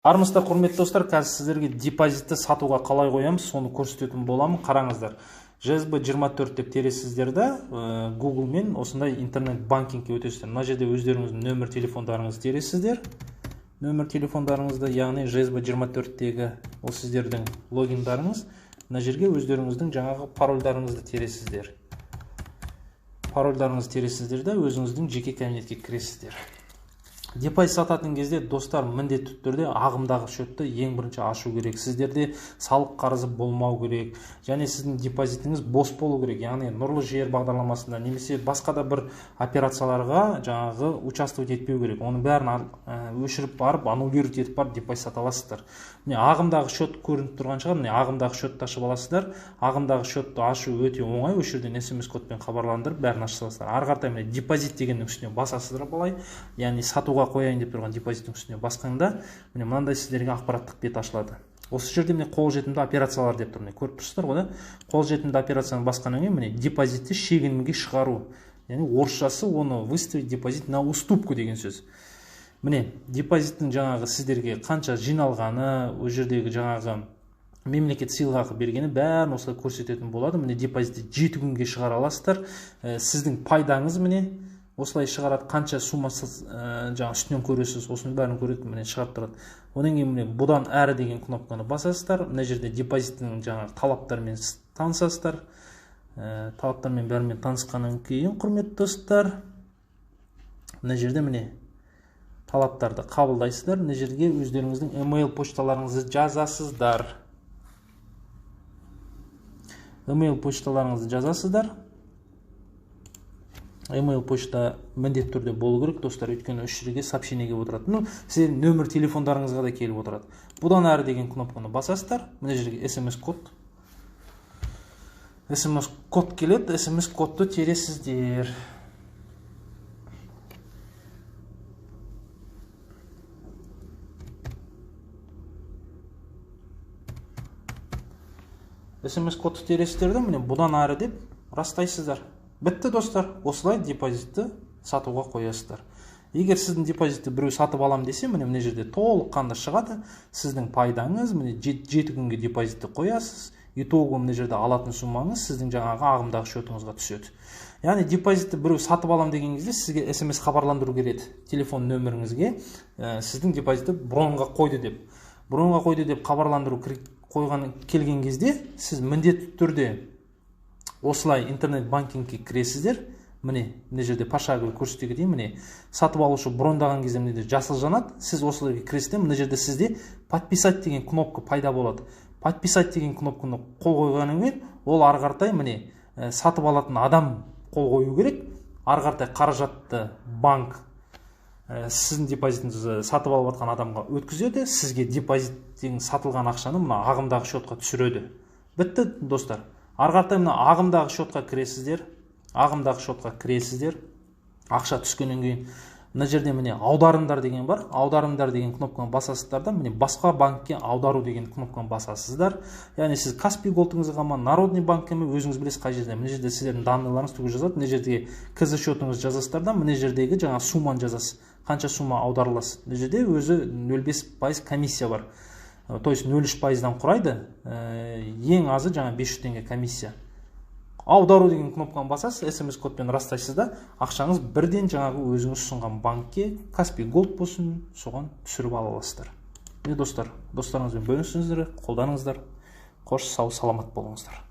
Армысыздар, құрметті достар, қазір сіздерге депозитті сатуға қалай қоямыз, соны көрсететін боламын. Қараңыздар. JSB24 деп тересіздерді Google мен осындай интернет банкингке өтесіздер. Мына жерде өздеріңіздің нөмір телефондарыңызды тересіздер. Нөмір телефондарыңызды, яғни JSB24-тегі ол сіздердің логиндарыңыз. Мына жерге өздеріңіздің жаңағы парольдарыңызды тересіздер. Парольдарыңызды тересіздер де өзіңіздің жеке кабинетке кіресіздер. Депозит сататын кезде достар міндетті түрде ағымдағы шотты ең бірінші ашу керек. Сіздерде салық қарызы болмау керек. Және сіздің депозитіңіз бос болу керек. Яғни нұрлы жер бағдарламасында немесе басқа да бір операцияларға жаңағы участвовать етпеу керек. Оның бәрін өшіріп барып, аннулировать етіп барып депозит сата аласыздар. Міне ағымдағы шот көрініп тұрған шығар. Міне ағымдағы шотты ашып аласыздар. Ағымдағы шотты ашу өте оңай. Осы жерден SMS кодпен хабарландырып бәрін аша саласыздар. Ары қаратай міне депозит дегеннің үстіне басасыздар былай. Яғни сатуға қояйын деп тұрған депозиттің үстіне басқанда міне мынандай сіздерге ақпараттық бет ашылады. Осы жерде міне қолжетімді операциялар деп тұр. Міне көріп тұрсыздар ғой да? Қолжетімді операцияны басқаннан кейін міне депозитті шегінімге шығару. Яғни орысшасы оны выставить депозит на уступку деген сөз. Міне депозиттің жаңағы сіздерге қанша жиналғаны, ол жердегі жаңағы мемлекет сыйлық бергені бәрін осылай көрсететін болады. Міне депозитті 7 күнге шығара аласыздар. Сіздің пайдаңыз міне осылай шығарады, қанша суммасы жаңа үстінен көресіз, осының бәрін көреді, міне шығарып тұрады. Одан кейін міне бұдан әрі деген кнопканы басасыздар. Мына жерде депозиттің жаңағы талаптарымен танысасыздар. Талаптармен бәрімен танысқаннан кейін, құрметті достар, мына жерде міне талаптарды қабылдайсыздар. Мына жерге өздеріңіздің email почталарыңызды жазасыздар. Email почталарыңызды жазасыздар. Email почта міндетті түрде болу керек, достар, өйткені үш жерге сообщение келіп отырады. Сіздердің нөмір телефондарыңызға да келіп отырады. Бұдан әрі деген кнопканы басасыздар. Мына жерге SMS код. SMS код келеді, SMS кодты тересіздер. SMS кодты тересіздер де міне бұдан әрі деп растайсыздар. Бітті достар, осылай депозитті сатуға қоясыздар. Егер сіздің депозитті біреу сатып алам десе, міне жерде толыққанды шығады. Сіздің пайдаңыз, міне 7 күнге депозитті қоясыз. Итогы міне жерде алатын суммаңыз сіздің жаңағы ағымдағы шотыңызға түседі. Яғни депозитті біреу сатып алам деген кезде сізге SMS хабарландыру келеді. Телефон нөміріңізге сіздің депозитті бронға қойды деп. Бронға қойды деп хабарландыру қойған келген кезде сіз міндетті түрде осылай интернет банкингке кіресіздер. Міне жерде пошаговый көрсете кетейін. Міне сатып алушы брондаған кезде міне жасыл жанады. Сіз осылай кіресіздер. Міне жерде сізде подписать деген кнопка пайда болады. Подписать деген кнопканы қол қойғаннан кейін ол ары қаратай міне сатып алатын адам қол қою керек. Ары қаратай қаражатты банк сіздің депозитіңізді сатып алып жатқан адамға өткізеді. Сізге депозиттен сатылған ақшаны мына ағымдағы шотқа түсіреді. Бітті достар. Ары қаратай мына ағымдағы шотқа кіресіздер. Ағымдағы шотқа кіресіздер. Ақша түскеннен кейін мына жерде міне аударымдар деген бар. Аударымдар деген кнопканы басасыздар да, міне басқа банкке аудару деген кнопканы басасыздар. Яғни сіз Каспий голдыңызға ма, Народный банкке ме, өзіңіз білесіз қай жерде. Міне жерде сіздердің данныйларыңыз түгел жазады. Міне жерде КЗ шотыңыз жазасыздар да, міне жердегі жаңа сумманы жазасыз. Қанша сумма аударыласыз. Міне жерде өзі 0,5% комиссия бар. То есть 0,3%-дан құрайды. Ең азы жаңа 500 теңге комиссия. Аудару деген кнопканы басасыз, SMS кодпен растайсыз да, ақшаңыз бірден жаңағы өзіңіз ұсынған банкке, Каспий голд болсын, соған түсіріп ала аласыздар. Достар, достарыңызбен бөлісіңіздер, қолданыңыздар. Қош, сау, саламат болыңыздар.